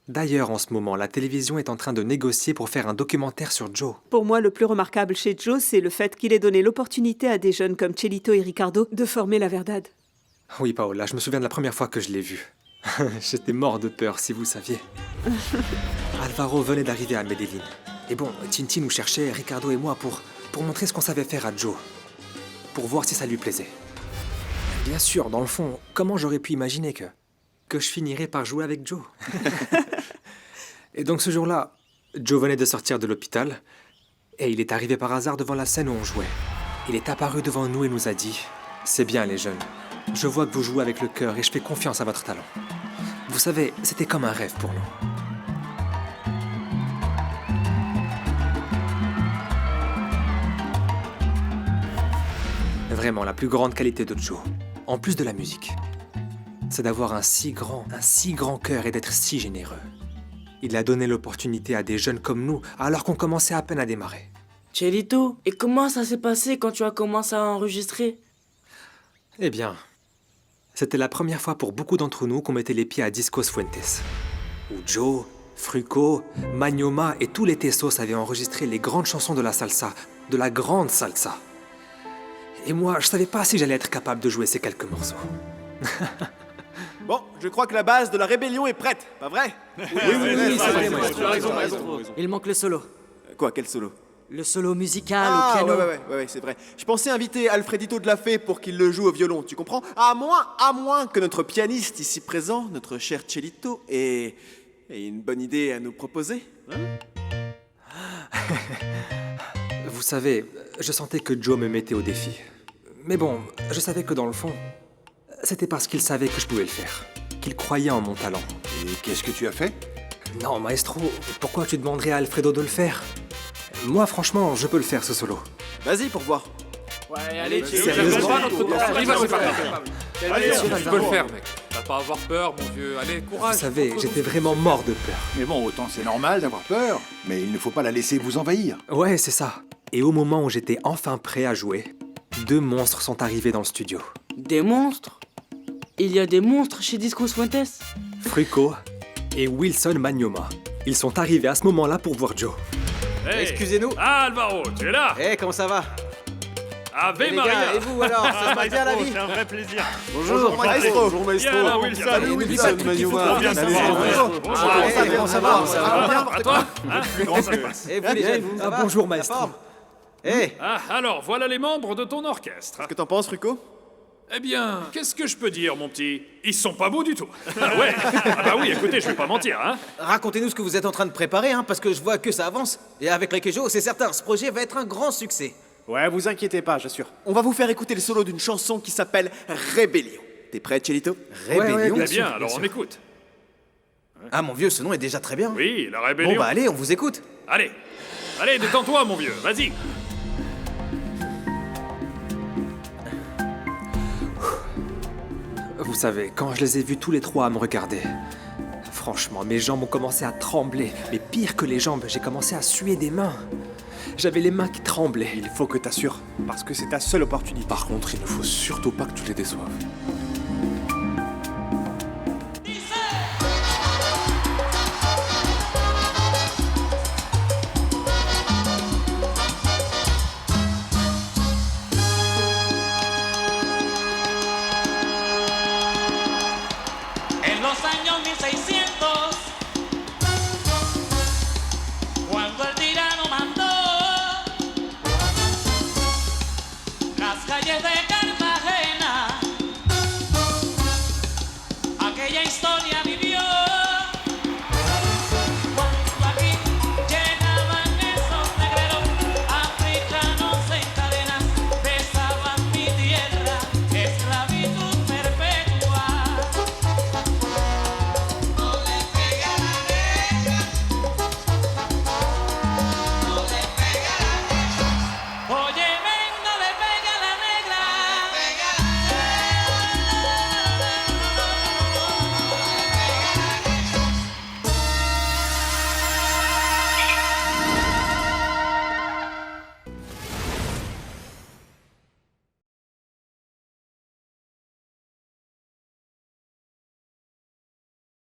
D'ailleurs, en ce moment, la télévision est en train de négocier pour faire un documentaire sur Joe. Pour moi, le plus remarquable chez Joe, c'est le fait qu'il ait donné l'opportunité à des jeunes comme Chelito et Ricardo de former la Verdad. Oui, Paola, je me souviens de la première fois que je l'ai vu. J'étais mort de peur, si vous saviez. Alvaro venait d'arriver à Medellín. Et bon, Tintin nous cherchait, Ricardo et moi, pour montrer ce qu'on savait faire à Joe. Pour voir si ça lui plaisait. Bien sûr, dans le fond, comment j'aurais pu imaginer que je finirais par jouer avec Joe? Et donc ce jour-là, Joe venait de sortir de l'hôpital, et il est arrivé par hasard devant la scène où on jouait. Il est apparu devant nous et nous a dit « C'est bien les jeunes, je vois que vous jouez avec le cœur et je fais confiance à votre talent. » Vous savez, c'était comme un rêve pour nous. Vraiment, la plus grande qualité de Joe, en plus de la musique, c'est d'avoir un si grand cœur et d'être si généreux. Il a donné l'opportunité à des jeunes comme nous, alors qu'on commençait à peine à démarrer. Chelito, et comment ça s'est passé quand tu as commencé à enregistrer? Eh bien, c'était la première fois pour beaucoup d'entre nous qu'on mettait les pieds à Discos Fuentes, où Joe, Fruco, Magnoma et tous les Tessos avaient enregistré les grandes chansons de la salsa, de la grande salsa. Et moi, je savais pas si j'allais être capable de jouer ces quelques morceaux. Bon, je crois que la base de la rébellion est prête, pas vrai? Oui, c'est vrai, maestro. Il manque le solo. Quoi, quel solo? Le solo musical au Ah, piano. ouais, c'est vrai. Je pensais inviter Alfredito de la Fée pour qu'il le joue au violon, tu comprends? À moins que notre pianiste ici présent, notre cher Chelito, ait une bonne idée à nous proposer. Hein? Vous savez, je sentais que Joe me mettait au défi. Mais bon, je savais que dans le fond, c'était parce qu'il savait que je pouvais le faire, qu'il croyait en mon talent. Et qu'est-ce que tu as fait? Non, maestro, pourquoi tu demanderais à Alfredo de le faire? Moi, franchement, je peux le faire, ce solo. Vas-y, pour voir. Ouais, allez, Sérieusement? Allez, tu peux le faire, mec. T'as pas à avoir peur, mon vieux. Allez, courage. Vous savez, j'étais vraiment mort de peur. Mais bon, autant c'est normal d'avoir peur, mais il ne faut pas la laisser vous envahir. Ouais, c'est ça. Et au moment où j'étais enfin prêt à jouer, 2 monstres sont arrivés dans le studio. Des monstres? Il y a des monstres chez Discos Fuentes? Fruco et Wilson Magnoma. Ils sont arrivés à ce moment-là pour voir Joe. Hey. Excusez-nous. Ah, Alvaro, tu es là? Eh, comment ça va? Ave les Maria. gars, et vous alors, ça se passe bien la vie? C'est un vrai plaisir. Bonjour, maestro. Bonjour, maestro. Viens là, Wilson. Salut, Wilson Magnoma. Bien, ça va. Comment ça va? Ça va bien? À toi? Hein? Comment ça se passe? Et vous les jeunes, ça va? Bonjour, La maestro. forme? Eh, Ah, alors, voilà les membres de ton orchestre. Qu'est-ce que t'en penses, Ruco? Eh bien, qu'est-ce que je peux dire, mon petit? Ils sont pas beaux du tout. Ouais. Ah bah oui, écoutez, je vais pas mentir, hein. racontez-nous ce que vous êtes en train de préparer, hein, parce que je vois que ça avance. Et avec Rekejo, c'est certain, ce projet va être un grand succès. Ouais, vous inquiétez pas, j'assure. On va vous faire écouter le solo d'une chanson qui s'appelle Rébellion. T'es prêt, Chelito? Rébellion? Eh bien, alors on écoute. Ah mon vieux, ce nom est déjà très bien. Oui, la rébellion. Bon bah allez, on vous écoute. Allez, détends-toi, mon vieux, vas-y. Vous savez, quand je les ai vus tous les 3 à me regarder, franchement, mes jambes ont commencé à trembler. Mais pire que les jambes, j'ai commencé à suer des mains. J'avais les mains qui tremblaient. Il faut que t'assures, parce que c'est ta seule opportunité. Par contre, il ne faut surtout pas que tu les déçoives. En Los Ángeles.